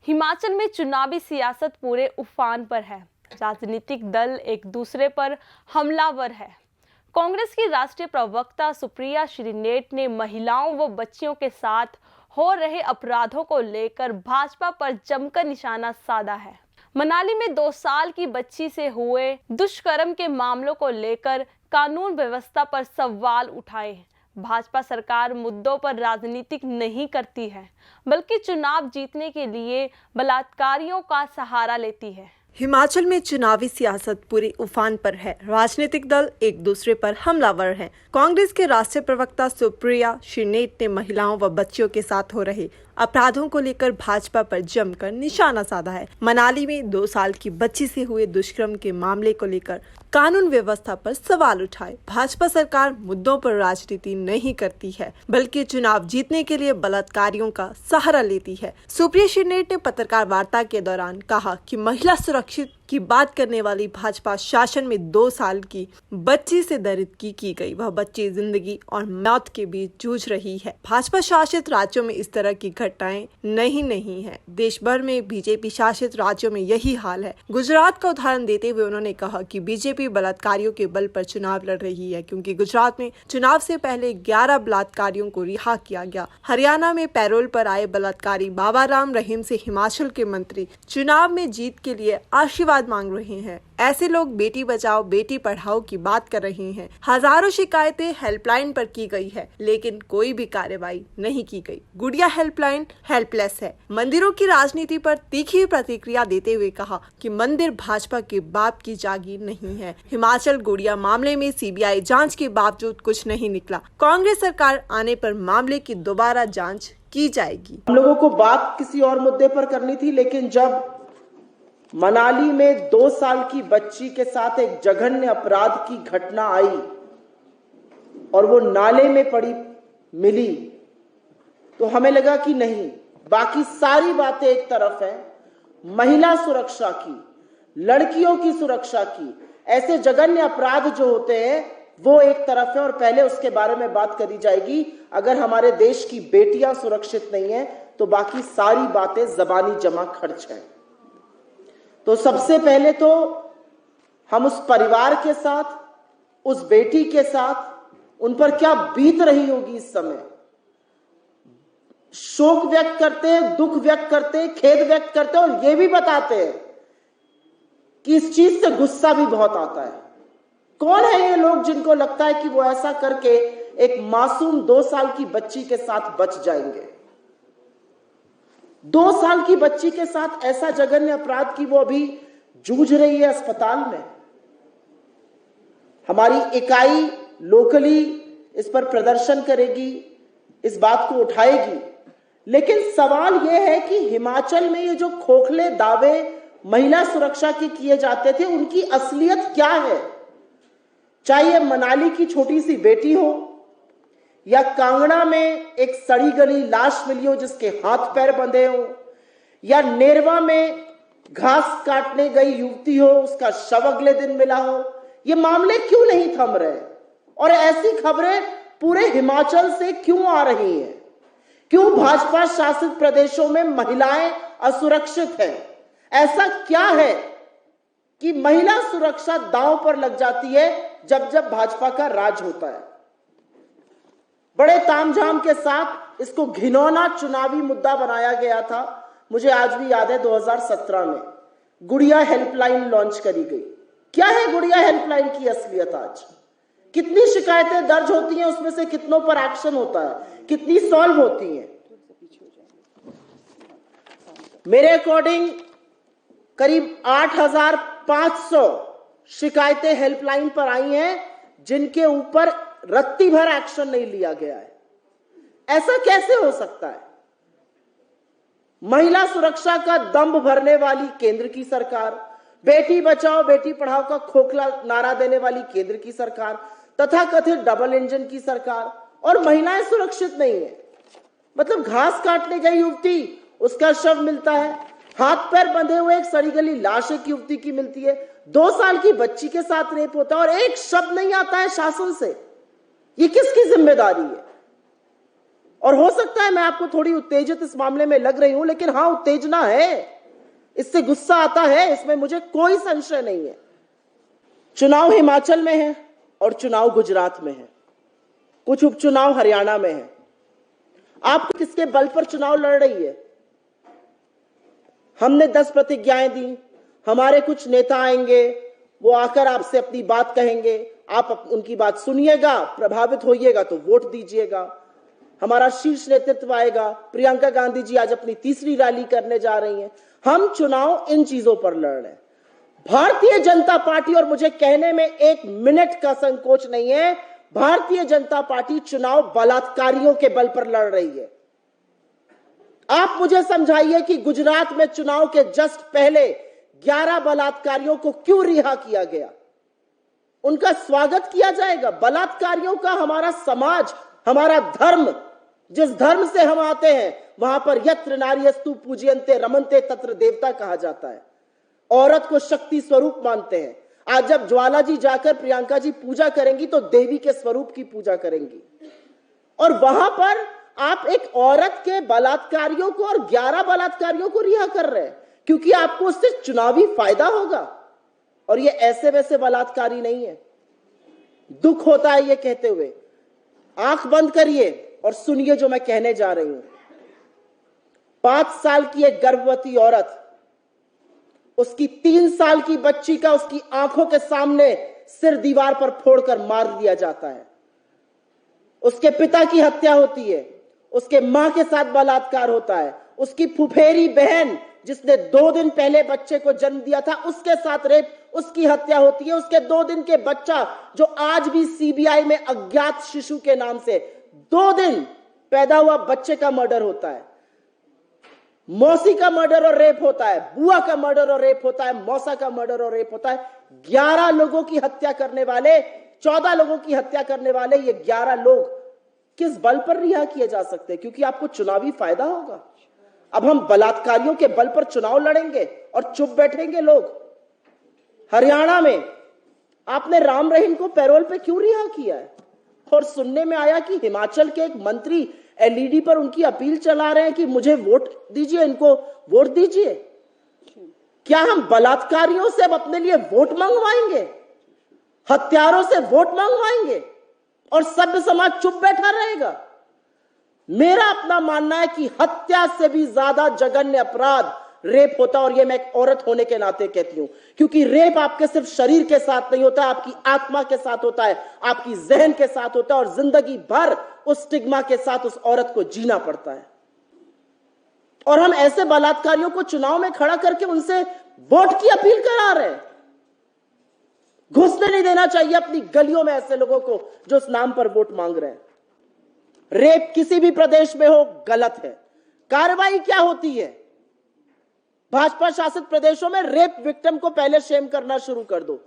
हिमाचल में चुनावी सियासत पूरे उफान पर है। राजनीतिक दल एक दूसरे पर हमलावर है। कांग्रेस की राष्ट्रीय प्रवक्ता सुप्रिया श्रीनेट ने महिलाओं व बच्चियों के साथ हो रहे अपराधों को लेकर भाजपा पर जमकर निशाना साधा है। मनाली में 2 साल की बच्ची से हुए दुष्कर्म के मामलों को लेकर कानून व्यवस्था पर सवाल उठाए। भाजपा सरकार मुद्दों पर राजनीतिक नहीं करती है, बल्कि चुनाव जीतने के लिए बलात्कारियों का सहारा लेती है। हिमाचल में चुनावी सियासत पूरी उफान पर है। राजनीतिक दल एक दूसरे पर हमलावर हैं। कांग्रेस के राष्ट्रीय प्रवक्ता सुप्रिया श्रीनेट ने महिलाओं व बच्चियों के साथ हो रहे अपराधों को लेकर भाजपा पर जमकर निशाना साधा है। मनाली में 2 साल की बच्ची से हुए दुष्कर्म के मामले को लेकर कानून व्यवस्था पर सवाल उठाए। भाजपा सरकार मुद्दों पर राजनीति नहीं करती है, बल्कि चुनाव जीतने के लिए बलात्कारियों का सहारा लेती है। सुप्रिया श्रीनेट ने पत्रकार वार्ता के दौरान कहा कि महिला सुरक्षित की बात करने वाली भाजपा शासन में 2 साल की बच्ची से दरिद्र की गई। वह बच्ची जिंदगी और मौत के बीच जूझ रही है। भाजपा शासित राज्यों में इस तरह की घटनाएं नहीं है। देश भर में बीजेपी शासित राज्यों में यही हाल है। गुजरात का उदाहरण देते हुए उन्होंने कहा कि बीजेपी बलात्कारियों के बल पर चुनाव लड़ रही है, क्योंकि गुजरात में चुनाव से पहले 11 बलात्कारियों को रिहा किया गया। हरियाणा में पैरोल पर आए बलात्कारी बाबा राम रहीम से हिमाचल के मंत्री चुनाव में जीत के लिए आशीर्वाद मांग रहे हैं। ऐसे लोग बेटी बचाओ बेटी पढ़ाओ की बात कर रहे हैं। हजारों शिकायतें हेल्पलाइन पर की गई है, लेकिन कोई भी कार्रवाई नहीं की गई। गुड़िया हेल्पलाइन हेल्पलेस है। मंदिरों की राजनीति पर तीखी प्रतिक्रिया देते हुए कहा कि मंदिर भाजपा के बाप की जागीर नहीं है। हिमाचल गुड़िया मामले में सीबीआई जांच के बावजूद कुछ नहीं निकला। कांग्रेस सरकार आने पर मामले की दोबारा जांच की जाएगी। हम लोगों को बात किसी और मुद्दे पर करनी थी, लेकिन जब मनाली में 2 साल की बच्ची के साथ एक जघन्य अपराध की घटना आई और वो नाले में पड़ी मिली, तो हमें लगा कि नहीं, बाकी सारी बातें एक तरफ है, महिला सुरक्षा की, लड़कियों की सुरक्षा की, ऐसे जघन्य अपराध जो होते हैं वो एक तरफ है और पहले उसके बारे में बात करी जाएगी। अगर हमारे देश की बेटियां सुरक्षित नहीं है तो बाकी सारी बातें जबानी जमा खर्च है। तो सबसे पहले तो हम उस परिवार के साथ, उस बेटी के साथ उन पर क्या बीत रही होगी इस समय, शोक व्यक्त करते हैं, दुख व्यक्त करते हैं, खेद व्यक्त करते हैं और यह भी बताते हैं कि इस चीज से गुस्सा भी बहुत आता है। कौन है ये लोग जिनको लगता है कि वो ऐसा करके एक मासूम 2 साल की बच्ची के साथ बच जाएंगे? 2 साल की बच्ची के साथ ऐसा जघन्य अपराध की वो अभी जूझ रही है अस्पताल में। हमारी इकाई लोकली इस पर प्रदर्शन करेगी, इस बात को उठाएगी, लेकिन सवाल यह है कि हिमाचल में ये जो खोखले दावे महिला सुरक्षा के किए जाते थे, उनकी असलियत क्या है? चाहे मनाली की छोटी सी बेटी हो या कांगड़ा में एक सड़ी गली लाश मिली हो जिसके हाथ पैर बंधे हो, या नेरवा में घास काटने गई युवती हो, उसका शव अगले दिन मिला हो, ये मामले क्यों नहीं थम रहे? और ऐसी खबरें पूरे हिमाचल से क्यों आ रही हैं? क्यों भाजपा शासित प्रदेशों में महिलाएं असुरक्षित हैं? ऐसा क्या है कि महिला सुरक्षा दांव पर लग जाती है जब जब भाजपा का राज होता है? बड़े तामझाम के साथ इसको घिनौना चुनावी मुद्दा बनाया गया था। मुझे आज भी याद है 2017 में गुड़िया हेल्पलाइन लॉन्च करी गई। क्या है गुड़िया हेल्पलाइन की असलियत आज? कितनी शिकायतें दर्ज होती हैं, उसमें से कितनों पर एक्शन होता है, कितनी सॉल्व होती हैं? मेरे अकॉर्डिंग करीब 8,500 शिकायतें हेल्पलाइन पर आई हैं जिनके ऊपर रत्ती भर एक्शन नहीं लिया गया है। ऐसा कैसे हो सकता है? महिला सुरक्षा का दंभ भरने वाली केंद्र की सरकार, बेटी बचाओ बेटी पढ़ाओ का खोखला नारा देने वाली केंद्र की सरकार, तथाकथित डबल इंजन की सरकार, और महिलाएं सुरक्षित नहीं है। मतलब घास काटने गई युवती, उसका शव मिलता है, हाथ पैर बंधे हुए एक सड़ी गली लाश एक युवती की मिलती है, 2 साल की बच्ची के साथ रेप होता है और एक शब्द नहीं आता है शासन से। ये किसकी जिम्मेदारी है? और हो सकता है मैं आपको थोड़ी उत्तेजित इस मामले में लग रही हूं, लेकिन हां, उत्तेजना है, इससे गुस्सा आता है, इसमें मुझे कोई संशय नहीं है। चुनाव हिमाचल में है और चुनाव गुजरात में है, कुछ उपचुनाव हरियाणा में है। आप किसके बल पर चुनाव लड़ रही है? हमने 10 प्रतिज्ञाएं दी, हमारे कुछ नेता आएंगे, वो आकर आपसे अपनी बात कहेंगे, आप उनकी बात सुनिएगा, प्रभावित होइएगा तो वोट दीजिएगा। हमारा शीर्ष नेतृत्व आएगा, प्रियंका गांधी जी आज अपनी तीसरी रैली करने जा रही हैं। हम चुनाव इन चीजों पर लड़ रहे हैं। भारतीय जनता पार्टी, और मुझे कहने में 1 मिनट का संकोच नहीं है, भारतीय जनता पार्टी चुनाव बलात्कारियों के बल पर लड़ रही है। आप मुझे समझाइए कि गुजरात में चुनाव के जस्ट पहले 11 बलात्कारियों को क्यों रिहा किया गया? उनका स्वागत किया जाएगा। बलात्कारियों का हमारा समाज, हमारा धर्म, जिस धर्म से हम आते हैं, वहां पर यत्र नार्यस्तु पूज्यन्ते रमन्ते तत्र देवता कहा जाता है। औरत को शक्ति स्वरूप मानते हैं। आज जब ज्वाला जी जाकर प्रियंका जी पूजा करेंगी तो देवी के स्वरूप की पूजा करेंगी, और वहां पर आप एक औरत के बलात्कारियों को और 11 बलात्कारियों को रिहा कर रहे हैं क्योंकि आपको उससे चुनावी फायदा होगा। और ये ऐसे वैसे बलात्कारी नहीं है। दुख होता है ये कहते हुए। आंख बंद करिए और सुनिए जो मैं कहने जा रही हूं। 5 साल की एक गर्भवती औरत, उसकी 3 साल की बच्ची का उसकी आंखों के सामने सिर दीवार पर फोड़कर मार दिया जाता है। उसके पिता की हत्या होती है, उसके मां के साथ बलात्कार होता है, उसकी फुफेरी बहन जिसने 2 दिन पहले बच्चे को जन्म दिया था उसके साथ रेप, उसकी हत्या होती है। उसके 2 दिन के बच्चा जो आज भी सीबीआई में अज्ञात शिशु के नाम से 2 दिन पैदा हुआ बच्चे का मर्डर होता है। मौसी का मर्डर और रेप होता है, बुआ का मर्डर और रेप होता है, मौसा का मर्डर और रेप होता है। 11 लोगों की हत्या करने वाले, 14 लोगों की हत्या करने वाले ये 11 लोग किस बल पर रिहा किए जा सकते हैं? क्योंकि आपको चुनावी फायदा होगा। अब हम बलात्कारियों के बल पर चुनाव लड़ेंगे और चुप बैठेंगे लोग? हरियाणा में आपने राम रहीम को पैरोल पे क्यों रिहा किया है? और सुनने में आया कि हिमाचल के एक मंत्री एलईडी पर उनकी अपील चला रहे हैं कि मुझे वोट दीजिए, इनको वोट दीजिए। क्या हम बलात्कारियों से अब अपने लिए वोट मंगवाएंगे, हत्यारों से वोट मंगवाएंगे और सभ्य समाज चुप बैठा रहेगा? मेरा अपना मानना है कि हत्या से भी ज्यादा जघन्य अपराध रेप होता है, और यह मैं एक औरत होने के नाते कहती हूं, क्योंकि रेप आपके सिर्फ शरीर के साथ नहीं होता, आपकी आत्मा के साथ होता है, आपकी जहन के साथ होता है, और जिंदगी भर उस स्टिग्मा के साथ उस औरत को जीना पड़ता है। और हम ऐसे बलात्कारियों को चुनाव में खड़ा करके उनसे वोट की अपील करा रहे हैं। घुसने नहीं देना चाहिए अपनी गलियों में ऐसे लोगों को जो उस नाम पर वोट मांग रहे हैं। रेप किसी भी प्रदेश में हो गलत है। कार्रवाई क्या होती है? भाजपा शासित प्रदेशों में रेप विक्टिम को पहले शेम करना शुरू कर दो।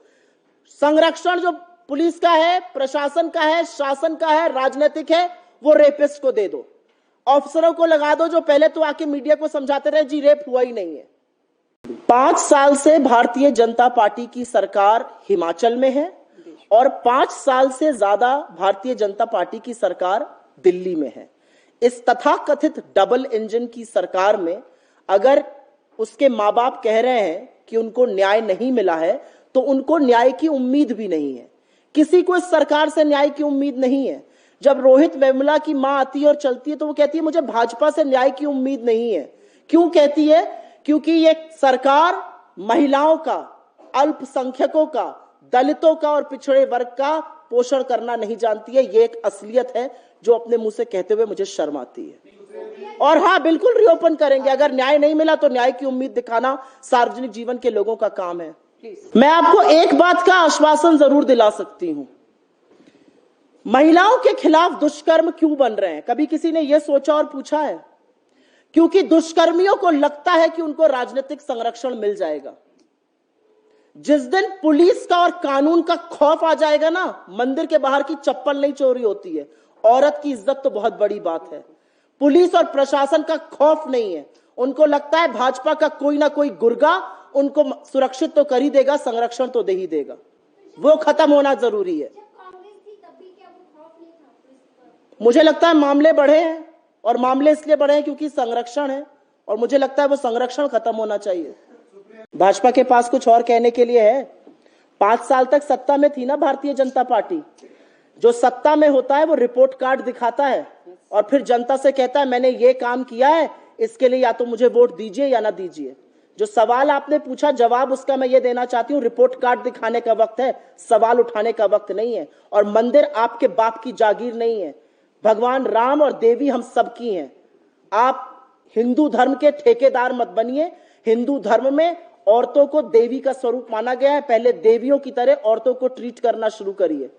संरक्षण जो पुलिस का है, प्रशासन का है, शासन का है, राजनीतिक है, वो रेपिस्ट को दे दो। ऑफिसरों को लगा दो जो पहले तो आके मीडिया को समझाते रहे जी रेप हुआ ही नहीं है। 5 साल से भारतीय जनता पार्टी की सरकार हिमाचल में है और 5 साल से ज्यादा भारतीय जनता पार्टी की सरकार दिल्ली में है। इस तथाकथित डबल इंजन की सरकार में अगर उसके माँ बाप कह रहे हैं कि उनको न्याय नहीं मिला है तो उनको न्याय की उम्मीद भी नहीं है। किसी को इस सरकार से न्याय की उम्मीद नहीं है। जब रोहित वेमुला की मां आती है और चलती है तो वो कहती है मुझे भाजपा से न्याय की उम्मीद नहीं है। क्यों कहती है? क्योंकि ये सरकार महिलाओं का, अल्पसंख्यकों का, दलितों का और पिछड़े वर्ग का पोषण करना नहीं जानती है। ये एक असलियत है जो अपने मुंह से कहते हुए मुझे शर्म आती है। और हाँ, बिल्कुल रिओपन करेंगे। अगर न्याय नहीं मिला तो न्याय की उम्मीद दिखाना सार्वजनिक जीवन के लोगों का काम है। मैं आपको एक बात का आश्वासन जरूर दिला सकती हूं, महिलाओं के खिलाफ दुष्कर्म क्यों बन रहे हैं? कभी किसी ने यह सोचा और पूछा है? क्योंकि दुष्कर्मियों को लगता है कि उनको राजनीतिक संरक्षण मिल जाएगा। जिस दिन पुलिस का और कानून का खौफ आ जाएगा ना, मंदिर के बाहर की चप्पल नहीं चोरी होती है, औरत की इज्जत तो बहुत बड़ी बात है। पुलिस और प्रशासन का खौफ नहीं है। उनको लगता है भाजपा का कोई ना कोई गुर्गा उनको सुरक्षित तो कर ही देगा, संरक्षण तो दे ही देगा। वो खत्म होना जरूरी है। मुझे लगता है मामले बढ़े हैं, और मामले इसलिए बढ़े हैं क्योंकि संरक्षण है और मुझे लगता है वो संरक्षण खत्म होना चाहिए। भाजपा के पास कुछ और कहने के लिए है। 5 साल तक सत्ता में थी ना भारतीय जनता पार्टी। जो सत्ता में होता है वो रिपोर्ट कार्ड दिखाता है और फिर जनता से कहता है मैंने ये काम किया है, इसके लिए या तो मुझे वोट दीजिए या ना दीजिए। जो सवाल आपने पूछा, जवाब उसका मैं ये देना चाहती हूँ, रिपोर्ट कार्ड दिखाने का वक्त है, सवाल उठाने का वक्त नहीं है। और मंदिर आपके बाप की जागीर नहीं है। भगवान राम और देवी हम सबकी हैं। आप हिंदू धर्म के ठेकेदार मत बनिए। हिंदू धर्म में औरतों को देवी का स्वरूप माना गया है। पहले देवियों की तरह औरतों को ट्रीट करना शुरू करिए।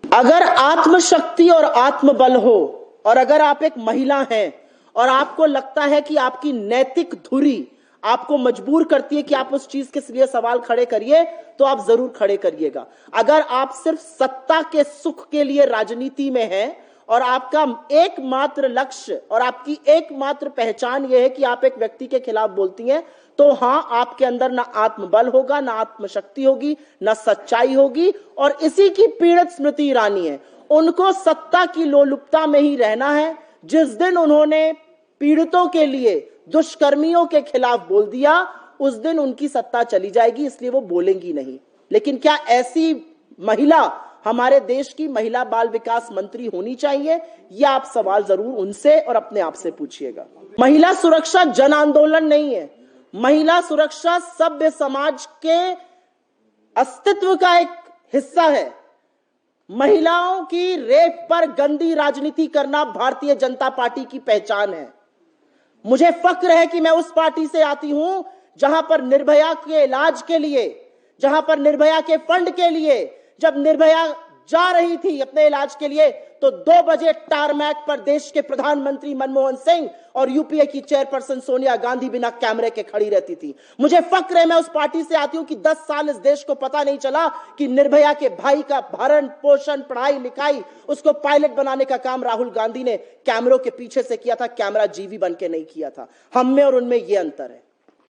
अगर आत्मशक्ति और आत्मबल हो और अगर आप एक महिला हैं और आपको लगता है कि आपकी नैतिक धुरी आपको मजबूर करती है कि आप उस चीज के लिए सवाल खड़े करिए, तो आप जरूर खड़े करिएगा। अगर आप सिर्फ सत्ता के सुख के लिए राजनीति में हैं और आपका एकमात्र लक्ष्य और आपकी एकमात्र पहचान यह है कि आप एक व्यक्ति के खिलाफ बोलती हैं, तो हां, आपके अंदर ना आत्मबल होगा, ना आत्मशक्ति होगी, ना सच्चाई होगी। और इसी की पीड़ित स्मृति ईरानी है। उनको सत्ता की लोलुपता में ही रहना है। जिस दिन उन्होंने पीड़ितों के लिए, दुष्कर्मियों के खिलाफ बोल दिया, उस दिन उनकी सत्ता चली जाएगी, इसलिए वो बोलेंगी नहीं। लेकिन क्या ऐसी महिला हमारे देश की महिला बाल विकास मंत्री होनी चाहिए? यह आप सवाल जरूर उनसे और अपने आप से पूछिएगा। महिला सुरक्षा जन आंदोलन नहीं है। महिला सुरक्षा सभ्य समाज के अस्तित्व का एक हिस्सा है। महिलाओं की रेप पर गंदी राजनीति करना भारतीय जनता पार्टी की पहचान है। मुझे फक्र है कि मैं उस पार्टी से आती हूं जहां पर निर्भया के इलाज के लिए, जहां पर निर्भया के फंड के लिए, जब निर्भया जा रही थी अपने इलाज के लिए, तो 2 बजे टारमैक पर देश के प्रधानमंत्री मनमोहन सिंह और यूपीए की चेयरपर्सन सोनिया गांधी बिना कैमरे के खड़ी रहती थी। मुझे फक्र है मैं उस पार्टी से आती हूं कि 10 साल इस देश को पता नहीं चला कि निर्भया के भाई का भरण पोषण, पढ़ाई लिखाई, उसको पायलट बनाने का काम राहुल गांधी ने कैमरों के पीछे से किया था, कैमरा जीवी बन के नहीं किया था। हम में और उनमें यह अंतर है।